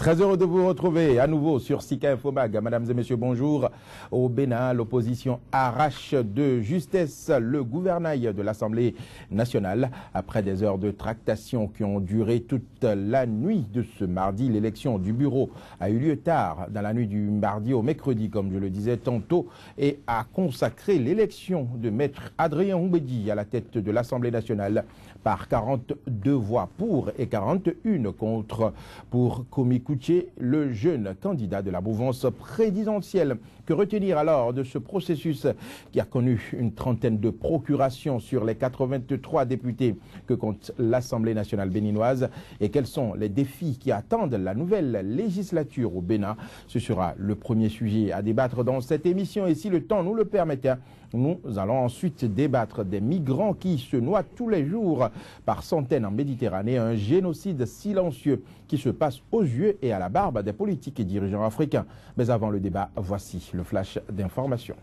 Très heureux de vous retrouver à nouveau sur Sika Infomag. Mesdames et messieurs, bonjour. Au Bénin, l'opposition arrache de justesse le gouvernail de l'Assemblée nationale. Après des heures de tractation qui ont duré toute la nuit de ce mardi, l'élection du bureau a eu lieu tard, dans la nuit du mardi au mercredi, comme je le disais tantôt, et a consacré l'élection de maître Adrien Oumbédi à la tête de l'Assemblée nationale par 42 voix pour et 41 contre pour Komi Kouché, le jeune candidat de la mouvance présidentielle. Que retenir alors de ce processus qui a connu une trentaine de procurations sur les 83 députés que compte l'Assemblée nationale béninoise, et quels sont les défis qui attendent la nouvelle législature au Bénin? Ce sera le premier sujet à débattre dans cette émission, et si le temps nous le permettait, nous allons ensuite débattre des migrants qui se noient tous les jours par centaines en Méditerranée, un génocide silencieux qui se passe aux yeux et à la barbe des politiques et dirigeants africains. Mais avant le débat, voici le flash d'information.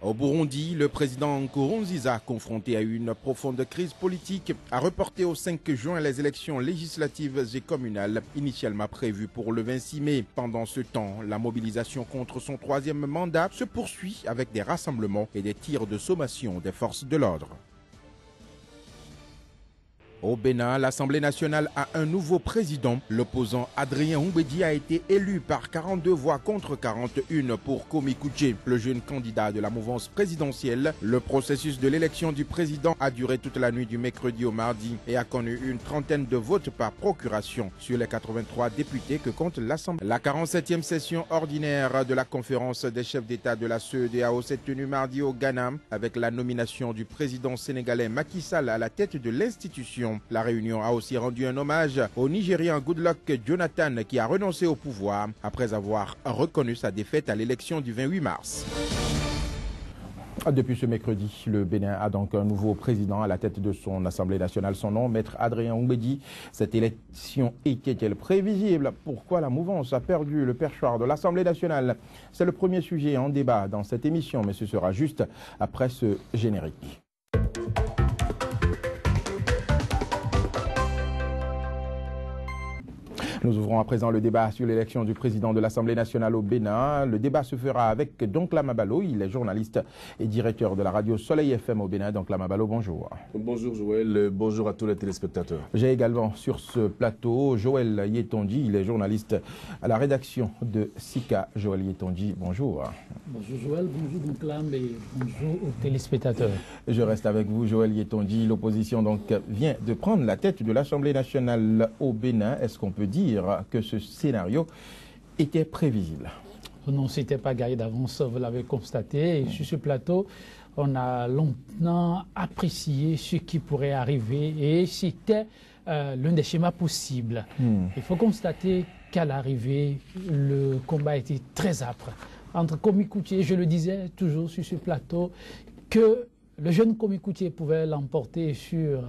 Au Burundi, le président Nkurunziza, confronté à une profonde crise politique, a reporté au 5 juin les élections législatives et communales, initialement prévues pour le 26 mai. Pendant ce temps, la mobilisation contre son troisième mandat se poursuit avec des rassemblements et des tirs de sommation des forces de l'ordre. Au Bénin, l'Assemblée nationale a un nouveau président. L'opposant Adrien Oumbédi a été élu par 42 voix contre 41 pour Komi Kouché, le jeune candidat de la mouvance présidentielle. Le processus de l'élection du président a duré toute la nuit du mercredi au mardi et a connu une trentaine de votes par procuration sur les 83 députés que compte l'Assemblée. La 47e session ordinaire de la conférence des chefs d'État de la CEDEAO s'est tenue mardi au Ghana avec la nomination du président sénégalais Macky Sall à la tête de l'institution. La réunion a aussi rendu un hommage au Nigérian Goodluck Jonathan qui a renoncé au pouvoir après avoir reconnu sa défaite à l'élection du 28 mars. Depuis ce mercredi, le Bénin a donc un nouveau président à la tête de son Assemblée nationale. Son nom, maître Adrien Oumbédi. Cette élection était-elle prévisible? Pourquoi la mouvance a perdu le perchoir de l'Assemblée nationale? C'est le premier sujet en débat dans cette émission, mais ce sera juste après ce générique. Nous ouvrons à présent le débat sur l'élection du président de l'Assemblée nationale au Bénin. Le débat se fera avec Donkla Mabalo. Il est journaliste et directeur de la radio Soleil FM au Bénin. Donkla Mabalo, bonjour. Bonjour Joël, bonjour à tous les téléspectateurs. J'ai également sur ce plateau Joël Yetondi. Il est journaliste à la rédaction de Sika. Joël Yetondi, bonjour. Bonjour Joël, bonjour Donkla et bonjour aux téléspectateurs. Je reste avec vous, Joël Yetondi. L'opposition donc vient de prendre la tête de l'Assemblée nationale au Bénin. Est-ce qu'on peut dire que ce scénario était prévisible? Non, ce n'était pas gagné d'avance, vous l'avez constaté. Et sur ce plateau, on a longtemps apprécié ce qui pourrait arriver et c'était l'un des schémas possibles. Il faut constater qu'à l'arrivée, le combat était très âpre. Entre Komi Kouché, je le disais toujours sur ce plateau, que le jeune Komi Kouché pouvait l'emporter sur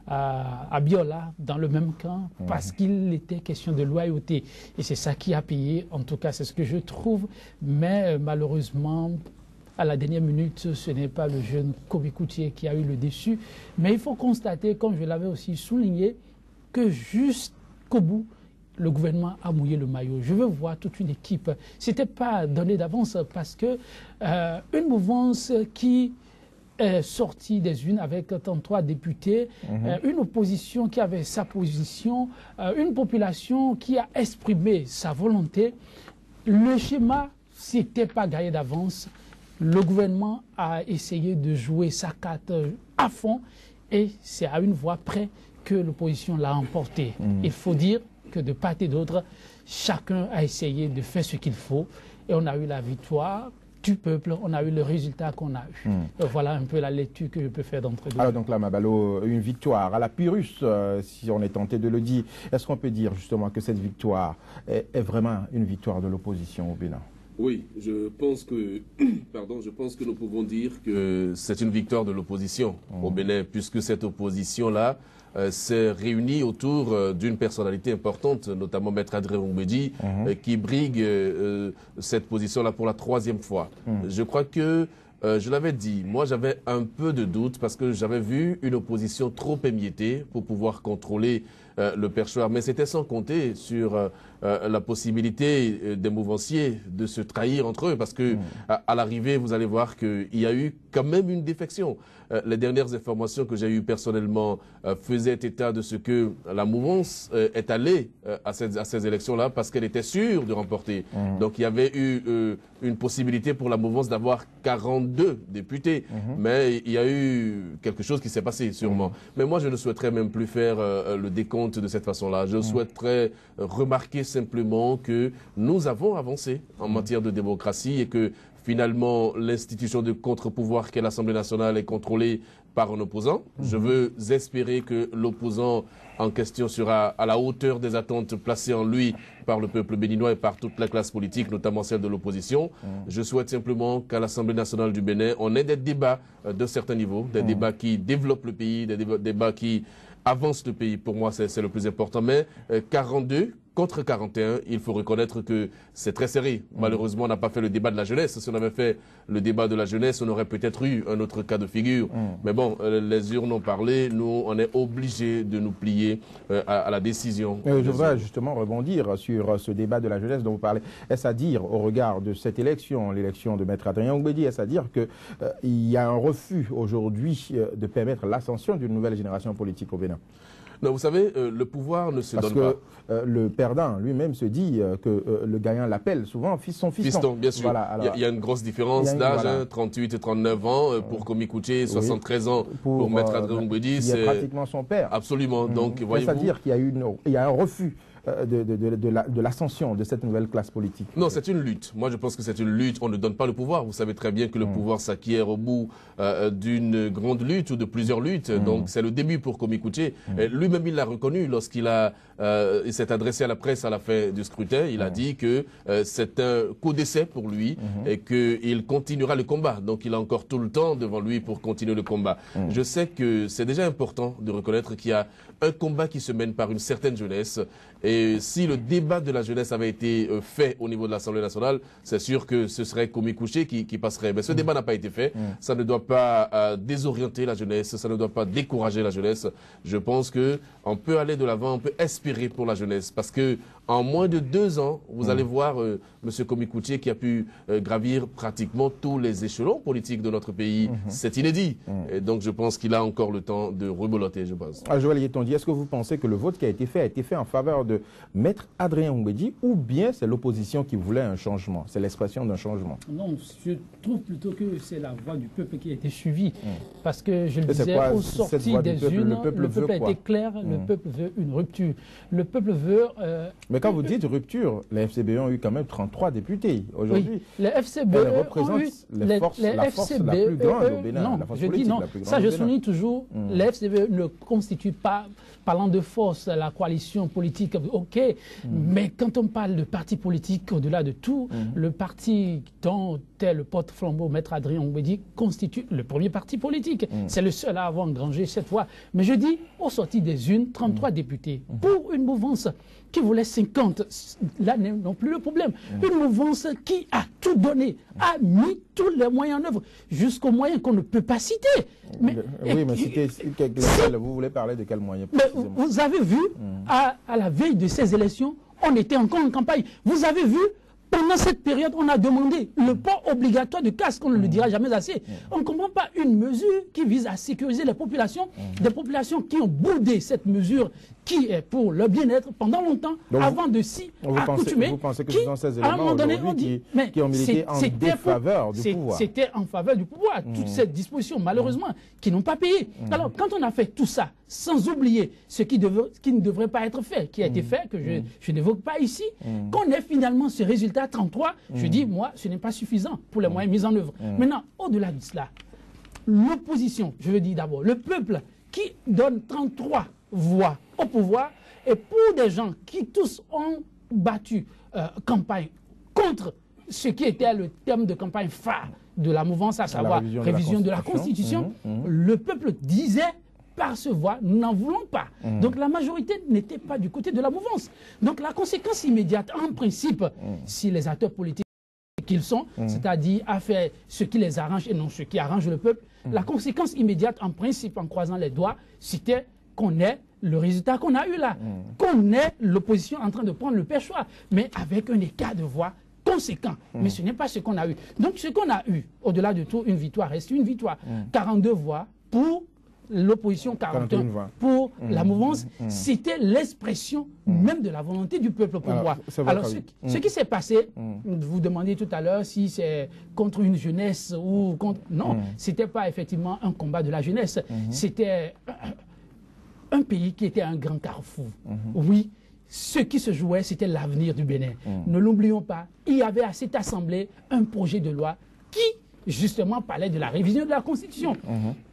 Abiola dans le même camp parce qu'il était question de loyauté. Et c'est ça qui a payé, en tout cas c'est ce que je trouve. Mais malheureusement, à la dernière minute, ce n'est pas le jeune Komi Kouché qui a eu le dessus. Mais il faut constater, comme je l'avais aussi souligné, que jusqu'au bout, le gouvernement a mouillé le maillot. Je veux voir toute une équipe. Ce n'était pas donné d'avance parce que une mouvance qui sortie des unes avec 33 députés, une opposition qui avait sa position, une population qui a exprimé sa volonté. Le schéma, c'était pas gagné d'avance. Le gouvernement a essayé de jouer sa carte à fond et c'est à une voix près que l'opposition l'a emporté. Il faut dire que de part et d'autre, chacun a essayé de faire ce qu'il faut et on a eu la victoire du peuple, on a eu le résultat qu'on a eu. Voilà un peu la lecture que je peux faire d'entre nous. Alors donc là, Mabalo, une victoire à la Pyrrhus, si on est tenté de le dire. Est-ce qu'on peut dire justement que cette victoire est vraiment une victoire de l'opposition au Bénin? Oui, je pense que nous pouvons dire que c'est une victoire de l'opposition au Bénin, puisque cette opposition-là s'est réunie autour d'une personnalité importante, notamment Maître Adrien Oumbédi, qui brigue cette position-là pour la troisième fois. Je crois que, je l'avais dit, moi j'avais un peu de doute parce que j'avais vu une opposition trop émiettée pour pouvoir contrôler le perchoir. Mais c'était sans compter sur la possibilité des mouvanciers de se trahir entre eux, parce que à l'arrivée, vous allez voir qu'il y a eu quand même une défection. Les dernières informations que j'ai eues personnellement faisaient état de ce que la mouvance est allée à ces élections-là parce qu'elle était sûre de remporter. Donc il y avait eu une possibilité pour la mouvance d'avoir 42 députés, mais il y a eu quelque chose qui s'est passé sûrement. Mais moi je ne souhaiterais même plus faire le décompte de cette façon-là. Je souhaiterais remarquer simplement que nous avons avancé en matière de démocratie et que finalement, l'institution de contre-pouvoir qu'est l'Assemblée nationale est contrôlée par un opposant. Je veux espérer que l'opposant en question sera à la hauteur des attentes placées en lui par le peuple béninois et par toute la classe politique, notamment celle de l'opposition. Je souhaite simplement qu'à l'Assemblée nationale du Bénin, on ait des débats de certains niveaux, des débats qui développent le pays, des débats qui avancent le pays. Pour moi, c'est le plus important. Mais 42 contre 41, il faut reconnaître que c'est très serré. Malheureusement, on n'a pas fait le débat de la jeunesse. Si on avait fait le débat de la jeunesse, on aurait peut-être eu un autre cas de figure. Mais bon, les urnes ont parlé. Nous, on est obligés de nous plier à la décision. Je voudrais justement rebondir sur ce débat de la jeunesse dont vous parlez. Est-ce à dire, au regard de cette élection, l'élection de Maître Adrien Oumbédi, est-ce à dire qu'il y a un refus aujourd'hui de permettre l'ascension d'une nouvelle génération politique au Bénin? Non, vous savez, le pouvoir ne se donne pas. Parce que le perdant lui-même se dit que le gagnant l'appelle souvent son fiston. Fiston, bien sûr. Voilà, alors, il y a une grosse différence d'âge, voilà. 38 et 39 ans pour Komi Kouché, 73 ans pour Maître Adrien Oumbédi. C'est pratiquement son père. Absolument. Donc, voyez-vous. C'est-à-dire qu'il y a un refus de l'ascension de cette nouvelle classe politique. Non, c'est une lutte. Moi, je pense que c'est une lutte. On ne donne pas le pouvoir. Vous savez très bien que le pouvoir s'acquiert au bout d'une grande lutte ou de plusieurs luttes. Donc, c'est le début pour Komi Kouché. Lui-même, il l'a reconnu lorsqu'il s'est adressé à la presse à la fin du scrutin. Il a dit que c'est un coup d'essai pour lui et qu'il continuera le combat. Donc, il a encore tout le temps devant lui pour continuer le combat. Je sais que c'est déjà important de reconnaître qu'il y a un combat qui se mène par une certaine jeunesse. Et si le débat de la jeunesse avait été fait au niveau de l'Assemblée nationale, c'est sûr que ce serait Komi Kouché qui passerait. Mais ce débat n'a pas été fait. Ça ne doit pas désorienter la jeunesse. Ça ne doit pas décourager la jeunesse. Je pense qu'on peut aller de l'avant, on peut espérer pour la jeunesse. Parce que en moins de 2 ans, vous allez voir M. Komi Kouché qui a pu gravir pratiquement tous les échelons politiques de notre pays. C'est inédit. Et donc je pense qu'il a encore le temps de rebeloter, je pense. Joël Yetondy, est-ce que vous pensez que le vote qui a été fait en faveur de Maître Adrien Oumbédi, ou bien c'est l'opposition qui voulait un changement? C'est l'expression d'un changement? Non, je trouve plutôt que c'est la voix du peuple qui a été suivie. Parce que je le disais, au sorti des urnes, le peuple a été clair, le peuple veut une rupture. Le peuple veut... Mais quand vous dites rupture, les FCBE ont eu quand même 33 députés aujourd'hui. Oui, les FCBE représentent la force la plus grande au Bénin. Non, je dis non. Ça, je souligne toujours, les FCBE ne constituent pas, parlant de force, la coalition politique. Ok, mais quand on parle de parti politique, au-delà de tout, le parti dont est le porte-flambeau, Maître Adrien Oumbédi, constitue le premier parti politique. C'est le seul à avoir engrangé cette fois. Mais je dis, au sorti des urnes, 33 députés pour une mouvance qui voulait 50, là non plus le problème. Une mouvance qui a tout donné, a mis tous les moyens en œuvre, jusqu'aux moyens qu'on ne peut pas citer. Mais, oui, mais vous voulez parler de quels moyens? Vous avez vu, à la veille de ces élections, on était encore en campagne. Vous avez vu, pendant cette période, on a demandé le port obligatoire de casque, on ne le dira jamais assez. On ne comprend pas une mesure qui vise à sécuriser les populations, des populations qui ont boudé cette mesure qui est pour leur bien-être pendant longtemps, donc avant de s'y accoutumer. Vous pensez que ce sont ces éléments aujourd'hui qui ont milité en défaveur du pouvoir? C'était en faveur du pouvoir, toutes ces dispositions, malheureusement, qui n'ont pas payé. Alors, quand on a fait tout ça, sans oublier ce qui ne devrait pas être fait, qui a été fait, que je n'évoque pas ici, qu'on ait finalement ce résultat 33, je dis, moi, ce n'est pas suffisant pour les moyens mis en œuvre. Maintenant, au-delà de cela, l'opposition, je veux dire d'abord, le peuple qui donne 33 voix au pouvoir, et pour des gens qui tous ont battu campagne contre ce qui était le thème de campagne phare de la mouvance, à savoir révision de la Constitution, le peuple disait par ce voix, nous n'en voulons pas. Donc la majorité n'était pas du côté de la mouvance. Donc la conséquence immédiate, en principe, si les acteurs politiques qu'ils sont, c'est-à-dire à faire ce qui les arrange et non ce qui arrange le peuple, la conséquence immédiate, en principe, en croisant les doigts, c'était qu'on ait le résultat qu'on a eu là. Qu'on est l'opposition en train de prendre le perchoir, mais avec un écart de voix conséquent. Mais ce n'est pas ce qu'on a eu. Donc ce qu'on a eu, au-delà de tout, une victoire reste une victoire. 42 voix pour l'opposition, 41 pour la mouvance. C'était l'expression même de la volonté du peuple pour moi. Alors ce qui s'est passé, vous demandiez tout à l'heure si c'est contre une jeunesse ou contre... Non, c'était pas effectivement un combat de la jeunesse. C'était un pays qui était un grand carrefour. Oui. Ce qui se jouait, c'était l'avenir du Bénin. Ne l'oublions pas, il y avait à cette Assemblée un projet de loi qui, justement, parlait de la révision de la Constitution.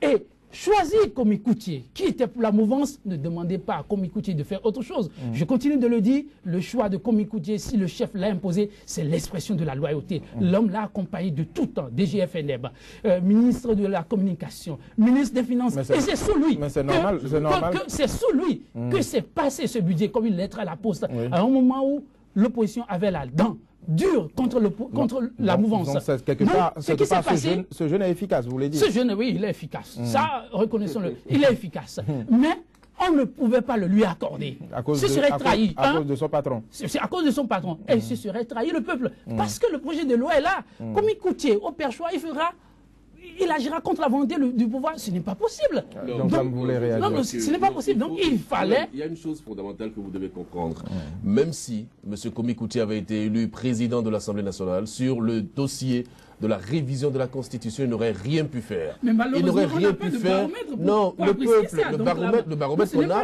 Et choisir Komi Koutié, qui était pour la mouvance, ne demandait pas à Komi Koutié de faire autre chose. Je continue de le dire, le choix de Komi Koutié, si le chef l'a imposé, c'est l'expression de la loyauté. L'homme l'a accompagné de tout temps, DGFNEB, ministre de la Communication, ministre des Finances. Et c'est sous lui que s'est passé ce budget comme une lettre à la poste, à un moment où l'opposition avait la dent dur contre la mouvance. Donc, quelque part, ce jeune est efficace, vous voulez dire? Ce jeune, oui, il est efficace. Ça, reconnaissons-le. Il est efficace. Mais on ne pouvait pas le lui accorder. Ce serait trahi. À cause de son patron. C'est à cause de son patron. Et ce serait trahi le peuple. Parce que le projet de loi est là. Comme il coûtait au perchoir, il agira contre la volonté du pouvoir. Ce n'est pas possible. Donc ça, vous voulez réagir? Non, ce n'est pas possible. Donc il fallait... Il y a une chose fondamentale que vous devez comprendre. Même si M. Komi Koutié avait été élu président de l'Assemblée nationale, sur le dossier de la révision de la Constitution, il n'aurait rien pu faire. Mais il n'aurait rien pu faire. Non, le peuple, le baromètre qu'on a,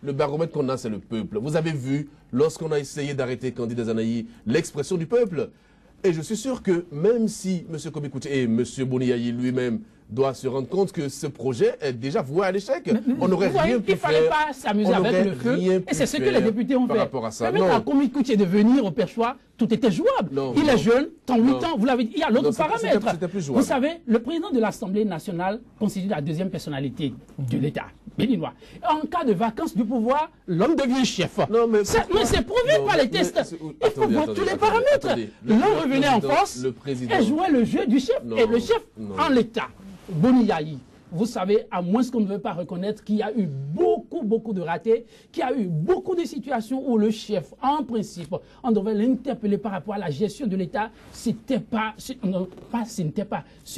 le baromètre qu'on a, c'est le peuple. Vous avez vu, lorsqu'on a essayé d'arrêter Candide Azanaï, l'expression du peuple. Et je suis sûr que même si M. Komi Koutié et M. Boniayi lui-même doivent se rendre compte que ce projet est déjà voué à l'échec, on n'aurait rien pu faire. Il ne fallait pas s'amuser avec le feu. Et c'est ce que les députés ont fait. Par rapport à ça. Permettre à Komi Koutié de venir au perchoir, tout était jouable. Il est jeune, 8 ans, vous l'avez dit. Il y a l'autre paramètre. Vous savez, le président de l'Assemblée nationale constitue la deuxième personnalité de l'État béninois. En cas de vacances du pouvoir, l'homme devient chef. Mais c'est prouvé par les tests. Il faut voir tous les paramètres. L'homme revenait en force et jouait le jeu du chef. Et le chef en l'État, Boniayi, vous savez, à moins qu'on ne veut pas reconnaître qu'il y a eu beaucoup de ratés, qu'il y a eu beaucoup de situations où le chef, en principe, on devait l'interpeller par rapport à la gestion de l'État. Ce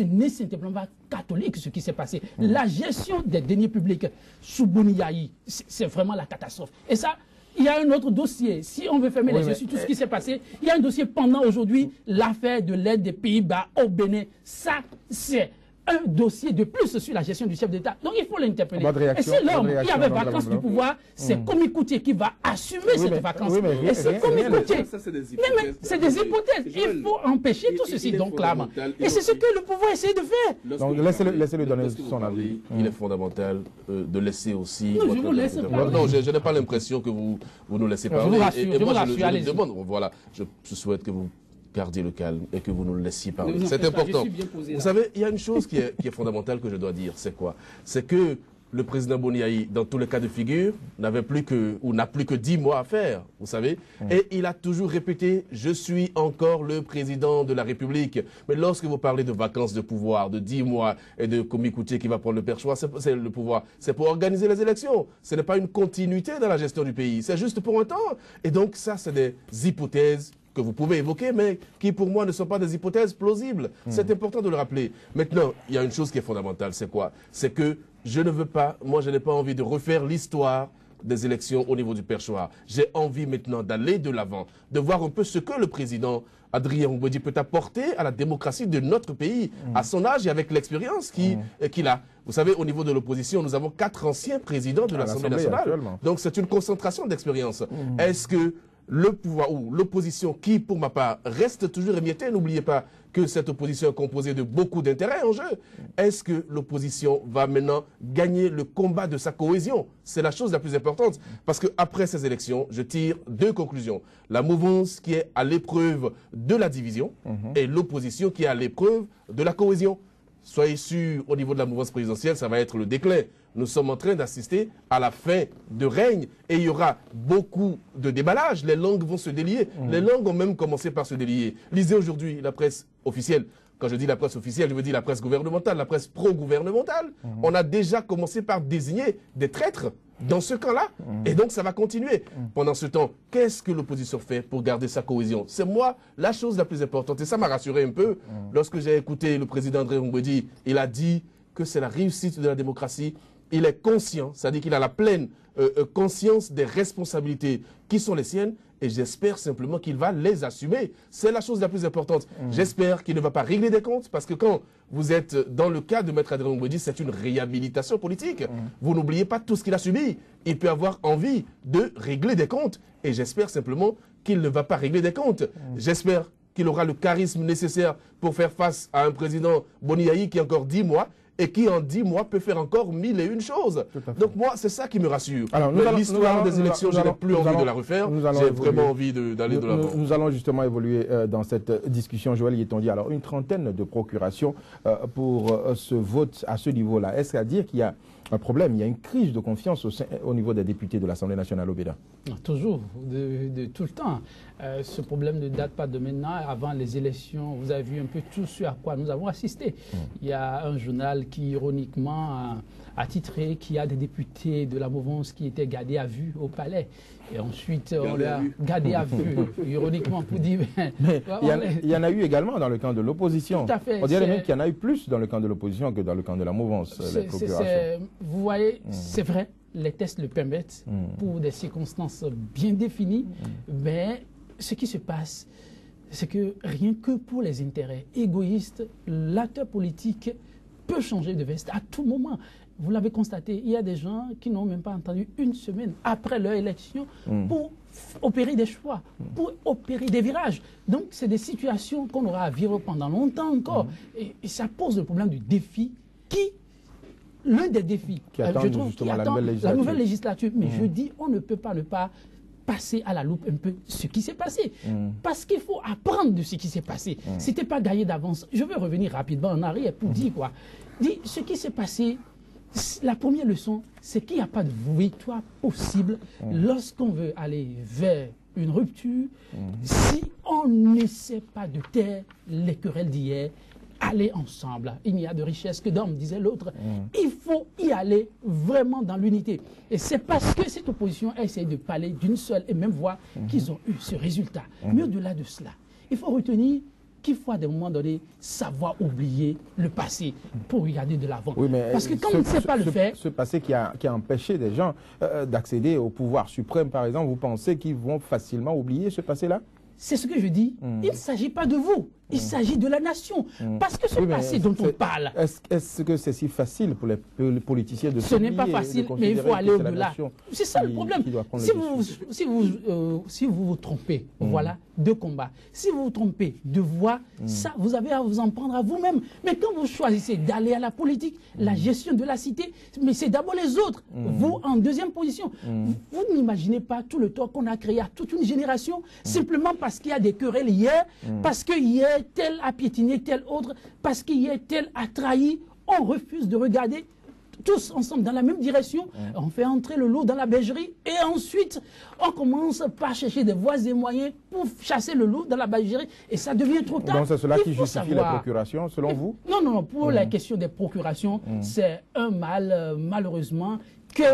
n'est simplement pas catholique ce qui s'est passé. La gestion des deniers publics sous Boniayi, c'est vraiment la catastrophe. Et ça, il y a un autre dossier. Si on veut fermer les yeux sur tout ce qui s'est passé, il y a un dossier pendant aujourd'hui, l'affaire de l'aide des Pays-Bas au Bénin. Ça, c'est un dossier de plus sur la gestion du chef d'État. Donc il faut l'interpeller. Et si l'homme qui avait vacances du pouvoir, c'est Komi Koutié qui va assumer cette vacance. Et c'est Komi Koutié. Mais c'est des hypothèses. Il faut empêcher tout ceci, donc clairement. Et c'est ce que le pouvoir essaie de faire. Donc laissez-le donner son avis. Il est fondamental de laisser aussi... Non, je vous laisse parler. Non, je n'ai pas l'impression que vous nous laissez parler. Je vous rassure, je vous rassure, demande. Voilà, je souhaite que vous gardiez le calme et que vous nous le laissiez parler. C'est important. Vous savez, il y a une chose qui est fondamentale que je dois dire, c'est quoi? C'est que le président Boniayi, dans tous les cas de figure, n'a plus que 10 mois à faire, vous savez, et il a toujours répété « Je suis encore le président de la République ». Mais lorsque vous parlez de vacances de pouvoir, de 10 mois et de Komi Koutié qui va prendre le perchoir, c'est le pouvoir, c'est pour organiser les élections. Ce n'est pas une continuité dans la gestion du pays, c'est juste pour un temps. Et donc ça, c'est des hypothèses que vous pouvez évoquer, mais qui pour moi ne sont pas des hypothèses plausibles. C'est important de le rappeler. Maintenant, il y a une chose qui est fondamentale, c'est quoi? C'est que je n'ai pas envie de refaire l'histoire des élections au niveau du perchoir. J'ai envie maintenant d'aller de l'avant, de voir un peu ce que le président Adrien Mbodi peut apporter à la démocratie de notre pays, à son âge et avec l'expérience qu'il a. Vous savez, au niveau de l'opposition, nous avons 4 anciens présidents de l'Assemblée nationale. Actuellement. Donc c'est une concentration d'expérience. Est-ce que le pouvoir ou l'opposition qui, pour ma part, reste toujours émiettée, n'oubliez pas que cette opposition est composée de beaucoup d'intérêts en jeu. Est-ce que l'opposition va maintenant gagner le combat de sa cohésion? C'est la chose la plus importante. Parce qu'après ces élections, je tire 2 conclusions. La mouvance qui est à l'épreuve de la division et l'opposition qui est à l'épreuve de la cohésion. Soyez sûrs, au niveau de la mouvance présidentielle, ça va être le déclin. Nous sommes en train d'assister à la fin de règne et il y aura beaucoup de déballage. Les langues vont se délier. Les langues ont même commencé par se délier. Lisez aujourd'hui la presse officielle. Quand je dis la presse officielle, je veux dire la presse gouvernementale, la presse pro-gouvernementale. On a déjà commencé par désigner des traîtres dans ce camp-là. Et donc, ça va continuer. Pendant ce temps, qu'est-ce que l'opposition fait pour garder sa cohésion? C'est moi la chose la plus importante. Et ça m'a rassuré un peu. Lorsque j'ai écouté le président André Mbouedi, il a dit que c'est la réussite de la démocratie. Il est conscient, c'est-à-dire qu'il a la pleine conscience des responsabilités qui sont les siennes. Et j'espère simplement qu'il va les assumer. C'est la chose la plus importante. J'espère qu'il ne va pas régler des comptes, parce que quand vous êtes dans le cas de Maître Adrien Mbouedi, c'est une réhabilitation politique. Vous n'oubliez pas tout ce qu'il a subi. Il peut avoir envie de régler des comptes. Et j'espère simplement qu'il ne va pas régler des comptes. J'espère qu'il aura le charisme nécessaire pour faire face à un président Boniaï qui a encore 10 mois, et qui en 10 mois peut faire encore 1001 choses. Donc moi, c'est ça qui me rassure. L'histoire des élections, je n'ai plus envie de la refaire. J'ai vraiment envie d'aller de l'avant. Nous allons justement évoluer dans cette discussion. Joël Yetondia, alors une trentaine de procurations pour ce vote à ce niveau-là. Est-ce à dire qu'il y a un problème, il y a une crise de confiance au niveau des députés de l'Assemblée nationale au Bénin? Toujours, de tout le temps. Ce problème ne date pas de maintenant. Avant les élections, vous avez vu un peu tout ce à quoi nous avons assisté. Il y a un journal qui, ironiquement, a titré qu'il y a des députés de la mouvance qui étaient gardés à vue au palais. Et ensuite, on l'a gardé à vue, ironiquement, pour dire... Mais il y en a eu également dans le camp de l'opposition. Tout à fait. On dirait même qu'il y en a eu plus dans le camp de l'opposition que dans le camp de la mouvance, les procurations. Vous voyez, c'est vrai, les tests le permettent pour des circonstances bien définies, mais ce qui se passe, c'est que rien que pour les intérêts égoïstes, l'acteur politique peut changer de veste à tout moment. Vous l'avez constaté, il y a des gens qui n'ont même pas entendu une semaine après leur élection pour opérer des choix, pour opérer des virages. Donc, c'est des situations qu'on aura à vivre pendant longtemps encore. Et ça pose le problème du défi qui... L'un des défis, je trouve, qui attend la nouvelle législature. Mais je dis, on ne peut pas ne pas passer à la loupe un peu ce qui s'est passé. Parce qu'il faut apprendre de ce qui s'est passé. Ce n'était pas gagné d'avance. Je veux revenir rapidement en arrière pour dire quoi. Dire ce qui s'est passé, la première leçon, c'est qu'il n'y a pas de victoire possible lorsqu'on veut aller vers une rupture, si on n'essaie pas de taire les querelles d'hier. Aller ensemble. Il n'y a de richesse que d'hommes, disait l'autre. Il faut y aller vraiment dans l'unité. Et c'est parce que cette opposition a essayé de parler d'une seule et même voix qu'ils ont eu ce résultat. Mais au-delà de cela, il faut retenir qu'il faut à des moments donnés savoir oublier le passé pour regarder de l'avant. Oui, parce que quand on ne sait pas le faire... Ce passé qui a empêché des gens d'accéder au pouvoir suprême, par exemple, vous pensez qu'ils vont facilement oublier ce passé-là? C'est ce que je dis. Il ne s'agit pas de vous. Il s'agit de la nation. Parce que ce passé dont on parle... Est-ce que c'est si facile pour les politiciens de ce n'est pas facile, mais il faut aller au-delà. C'est ça le problème. Si vous vous trompez, voilà, de combat. Si vous vous trompez de voix, ça, vous avez à vous en prendre à vous-même. Mais quand vous choisissez d'aller à la politique, la gestion de la cité, mais c'est d'abord les autres. Vous, en deuxième position. Vous n'imaginez pas tout le tort qu'on a créé à toute une génération, simplement parce qu'il y a des querelles hier, parce que hier, tel a piétiné tel autre, parce qu'hier, tel a trahi. On refuse de regarder tous ensemble dans la même direction. On fait entrer le loup dans la bergerie et ensuite, on commence par chercher des voies et moyens pour chasser le loup dans la bergerie et ça devient trop tard. Donc c'est cela qui justifie la procuration, selon vous? Non, pour la question des procurations, c'est un mal, malheureusement,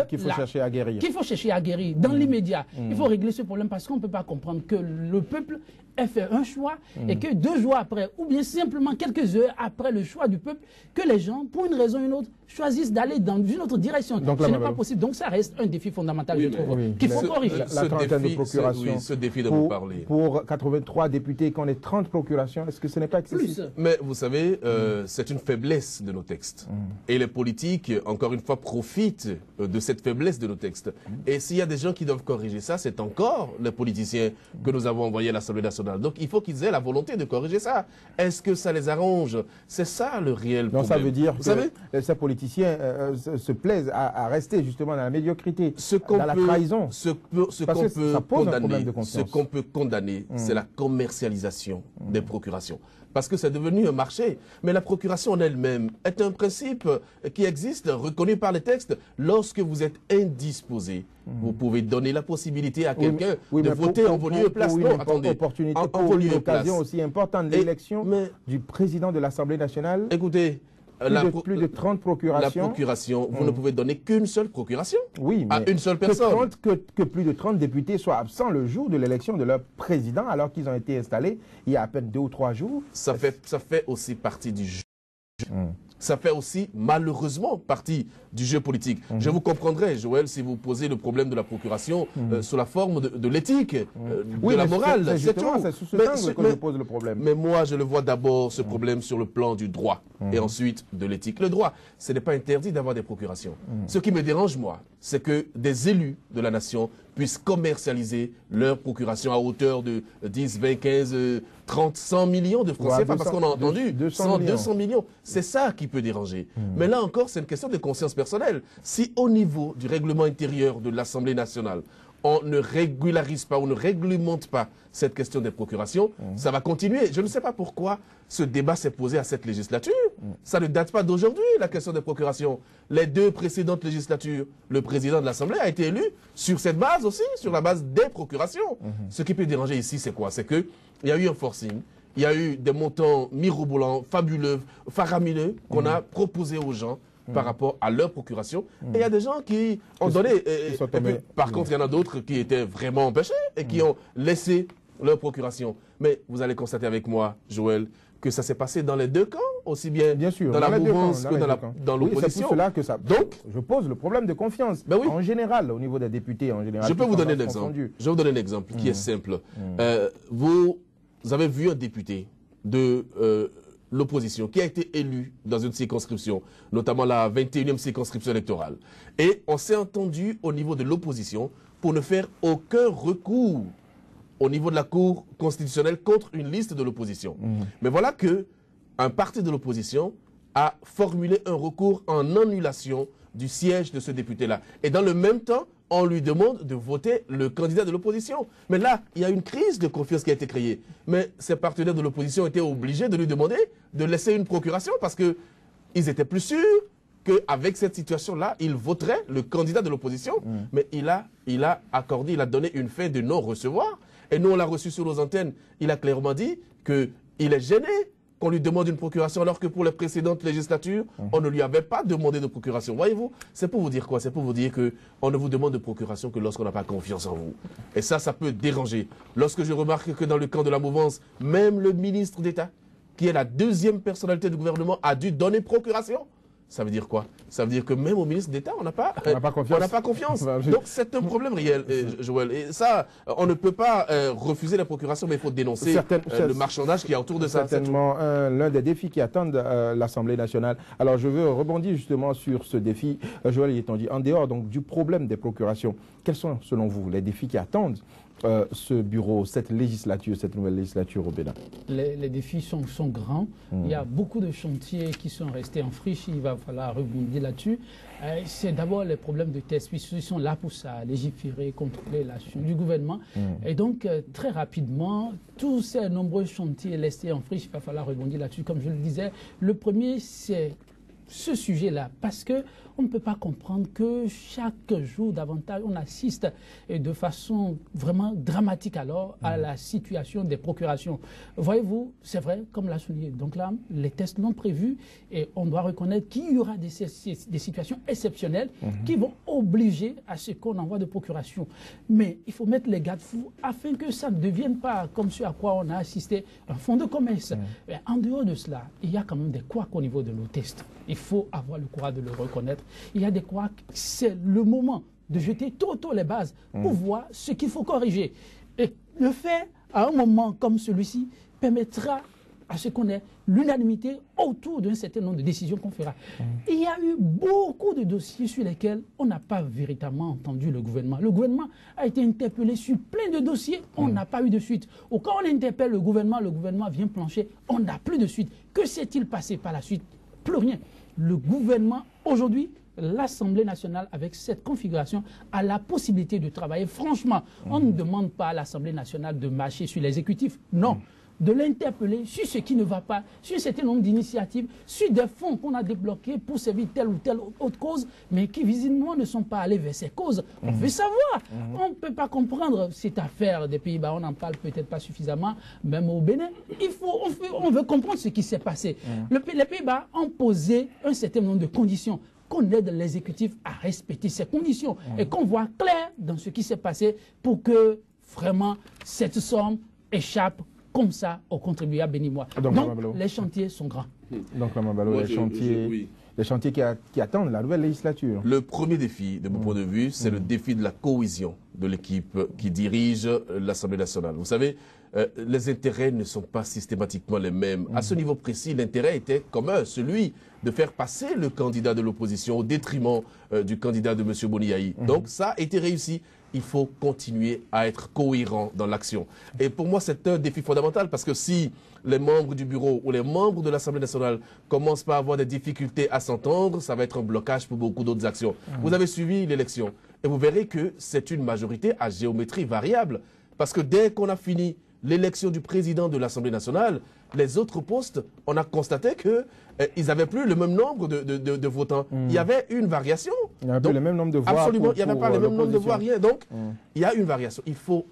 qu'il faut chercher à guérir. Qu'il faut chercher à guérir dans l'immédiat. Il faut régler ce problème parce qu'on ne peut pas comprendre que le peuple ait fait un choix et que 2 jours après, ou bien simplement quelques heures après le choix du peuple, que les gens, pour une raison ou une autre, choisissent d'aller dans une autre direction. Donc, ce n'est pas possible. Donc ça reste un défi fondamental, je trouve, qu'il faut corriger. La trentaine de procurations. Ce défi dont vous parlez. Pour 83 députés, qu'on ait 30 procurations, est-ce que ce n'est pas excessif? Mais vous savez, c'est une faiblesse de nos textes. Et les politiques, encore une fois, profitent de cette faiblesse de nos textes. Et s'il y a des gens qui doivent corriger ça, c'est encore les politiciens que nous avons envoyés à l'Assemblée nationale. Donc il faut qu'ils aient la volonté de corriger ça. Est-ce que ça les arrange? C'est ça le réel problème. Ça veut dire que ces politiciens se plaisent à rester justement dans la médiocrité, dans la trahison. Ce qu'on peut condamner, c'est la commercialisation des procurations. Parce que c'est devenu un marché. Mais la procuration en elle-même est un principe qui existe, reconnu par les textes. Lorsque vous êtes indisposé, vous pouvez donner la possibilité à quelqu'un de voter en vos lieu et place. Non, attendez. Pour une occasion aussi importante, l'élection du président de l'Assemblée nationale. Écoutez, plus de 30 procurations. La procuration, vous ne pouvez donner qu'une seule procuration oui, mais à une seule personne. Que plus de 30 députés soient absents le jour de l'élection de leur président alors qu'ils ont été installés il y a à peine 2 ou 3 jours. Ça fait aussi partie du jeu. Ça fait aussi, malheureusement, partie du jeu politique. Je vous comprendrai, Joël, si vous posez le problème de la procuration sous la forme de l'éthique, de la morale. C'est tout. C'est sous cet angle que je pose le problème. Mais moi, je le vois d'abord, ce problème, sur le plan du droit et ensuite de l'éthique. Le droit, ce n'est pas interdit d'avoir des procurations. Ce qui me dérange, moi, c'est que des élus de la nation puissent commercialiser leur procuration à hauteur de 10, 20, 15, 30, 100 millions de francs CFA, parce qu'on a entendu 200 millions. C'est ça qui peut déranger. Mais là encore, c'est une question de conscience personnelle. Si au niveau du règlement intérieur de l'Assemblée nationale, on ne régularise pas, on ne réglemente pas cette question des procurations, ça va continuer. Je ne sais pas pourquoi ce débat s'est posé à cette législature. Ça ne date pas d'aujourd'hui, la question des procurations. Les 2 précédentes législatures, le président de l'Assemblée a été élu sur cette base aussi, sur la base des procurations. Ce qui peut déranger ici, c'est quoi? C'est qu'il y a eu un forcing, il y a eu des montants mirobolants, fabuleux, faramineux, qu'on a proposés aux gens par rapport à leur procuration. Et il y a des gens qui ont donné. Et puis, par contre, il y en a d'autres qui étaient vraiment empêchés et qui ont laissé leur procuration. Mais vous allez constater avec moi, Joël, que ça s'est passé dans les 2 camps, aussi bien sûr, dans la mouvance que dans l'opposition. Oui, c'est pour cela que ça. Donc, je pose le problème de confiance. Ben oui. En général, au niveau des députés, en général. Je peux vous donner un exemple. Je vais vous donner un exemple qui est simple. Vous avez vu un député de l'opposition qui a été élu dans une circonscription, notamment la 21e circonscription électorale. Et on s'est entendu au niveau de l'opposition pour ne faire aucun recours au niveau de la Cour constitutionnelle contre une liste de l'opposition. Mais voilà qu'un parti de l'opposition a formulé un recours en annulation du siège de ce député-là. Et dans le même temps, on lui demande de voter le candidat de l'opposition. Mais là, il y a une crise de confiance qui a été créée. Mais ses partenaires de l'opposition étaient obligés de lui demander de laisser une procuration parce qu'ils étaient plus sûrs qu'avec cette situation-là, il voterait le candidat de l'opposition. Mais il a accordé, il a donné une fin de non-recevoir. Et nous, on l'a reçu sur nos antennes. Il a clairement dit qu'il est gêné qu'on lui demande une procuration alors que pour les précédentes législatures, on ne lui avait pas demandé de procuration. Voyez-vous, c'est pour vous dire quoi? C'est pour vous dire qu'on ne vous demande de procuration que lorsqu'on n'a pas confiance en vous. Et ça peut déranger. Lorsque je remarque que dans le camp de la mouvance, même le ministre d'État, qui est la 2e personnalité du gouvernement, a dû donner procuration. Ça veut dire quoi? Ça veut dire que même au ministre d'État, on n'a pas confiance. Donc c'est un problème réel, Joël. Et ça, on ne peut pas refuser la procuration, mais il faut dénoncer le marchandage qui est autour de ça. Certainement l'un des défis qui attendent l'Assemblée nationale. Alors je veux rebondir justement sur ce défi, Joël Yetonji, en dehors donc, du problème des procurations. Quels sont, selon vous, les défis qui attendent ce bureau, cette nouvelle législature au Bénin? Les défis sont grands. Il y a beaucoup de chantiers qui sont restés en friche. Il va falloir rebondir là-dessus. C'est d'abord les problèmes de tests, puisqu'ils sont là pour ça, légiférer, contrôler l'action du gouvernement. Et donc, très rapidement, tous ces nombreux chantiers restés en friche, il va falloir rebondir là-dessus. Comme je le disais, le premier, c'est ce sujet-là, parce qu'on ne peut pas comprendre que chaque jour davantage, on assiste de façon vraiment dramatique alors à la situation des procurations. Voyez-vous, c'est vrai, comme l'a souligné, donc là, les tests l'ont prévu et on doit reconnaître qu'il y aura des situations exceptionnelles qui vont obliger à ce qu'on envoie de procuration. Mais il faut mettre les garde-fous afin que ça ne devienne pas comme ce à quoi on a assisté, un fonds de commerce. Et en dehors de cela, il y a quand même des couacs au niveau de nos tests. Il faut avoir le courage de le reconnaître. Il y a des couacs, c'est le moment de jeter tôt les bases pour voir ce qu'il faut corriger. Et le faire à un moment comme celui-ci permettra à ce qu'on ait l'unanimité autour d'un certain nombre de décisions qu'on fera. Il y a eu beaucoup de dossiers sur lesquels on n'a pas véritablement entendu le gouvernement. Le gouvernement a été interpellé sur plein de dossiers, on n'a pas eu de suite. Ou quand on interpelle le gouvernement vient plancher, on n'a plus de suite. Que s'est-il passé par la suite? Plus rien. Le gouvernement, aujourd'hui, l'Assemblée nationale, avec cette configuration, a la possibilité de travailler. Franchement, on ne demande pas à l'Assemblée nationale de marcher sur l'exécutif. Non. de l'interpeller sur ce qui ne va pas, sur un certain nombre d'initiatives, sur des fonds qu'on a débloqués pour servir telle ou telle autre cause, mais qui visiblement ne sont pas allés vers ces causes. On veut savoir. On ne peut pas comprendre cette affaire des Pays-Bas. On n'en parle peut-être pas suffisamment, même au Bénin. On veut comprendre ce qui s'est passé. Les Pays-Bas ont posé un certain nombre de conditions, qu'on aide l'exécutif à respecter ces conditions et qu'on voit clair dans ce qui s'est passé pour que vraiment cette somme échappe comme ça aux contribuables béninois. Donc les chantiers sont grands. Donc Mme Balo, les chantiers qui attendent la nouvelle législature. Le premier défi, de mon point de vue, c'est le défi de la cohésion de l'équipe qui dirige l'Assemblée nationale. Vous savez, les intérêts ne sont pas systématiquement les mêmes. À ce niveau précis, l'intérêt était commun, celui de faire passer le candidat de l'opposition au détriment du candidat de M. Boniaï. Donc ça a été réussi. Il faut continuer à être cohérent dans l'action. Et pour moi, c'est un défi fondamental parce que si les membres du bureau ou les membres de l'Assemblée nationale commencent par avoir des difficultés à s'entendre, ça va être un blocage pour beaucoup d'autres actions. Vous avez suivi l'élection et vous verrez que c'est une majorité à géométrie variable. Parce que dès qu'on a fini l'élection du président de l'Assemblée nationale, les autres postes, on a constaté qu'ils n'avaient plus le même nombre de votants. Il y avait une variation. Il n'y avait plus le même nombre de voix. Absolument, il n'y avait pas le même nombre de voix, rien. Donc, il y a une variation. Il faut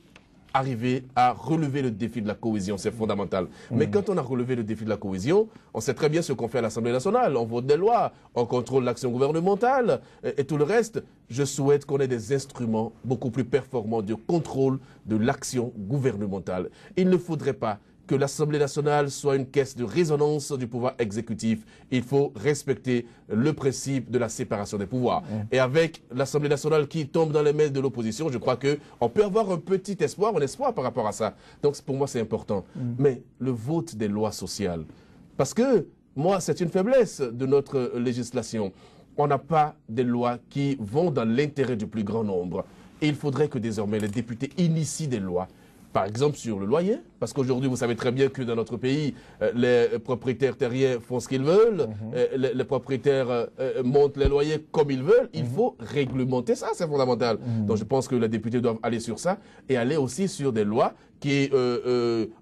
arriver à relever le défi de la cohésion, c'est fondamental. Mais quand on a relevé le défi de la cohésion, on sait très bien ce qu'on fait à l'Assemblée nationale. On vote des lois, on contrôle l'action gouvernementale et tout le reste. Je souhaite qu'on ait des instruments beaucoup plus performants de contrôle de l'action gouvernementale. Il ne faudrait pas que l'Assemblée nationale soit une caisse de résonance du pouvoir exécutif. Il faut respecter le principe de la séparation des pouvoirs. Et avec l'Assemblée nationale qui tombe dans les mains de l'opposition, je crois qu'on peut avoir un petit espoir, un espoir par rapport à ça. Donc pour moi, c'est important. Mais le vote des lois sociales, parce que moi, c'est une faiblesse de notre législation. On n'a pas des lois qui vont dans l'intérêt du plus grand nombre. Et il faudrait que désormais les députés initient des lois. Par exemple, sur le loyer, parce qu'aujourd'hui, vous savez très bien que dans notre pays, les propriétaires terriens font ce qu'ils veulent, les propriétaires montent les loyers comme ils veulent. Il faut réglementer ça, c'est fondamental. Donc je pense que les députés doivent aller sur ça et aller aussi sur des lois qui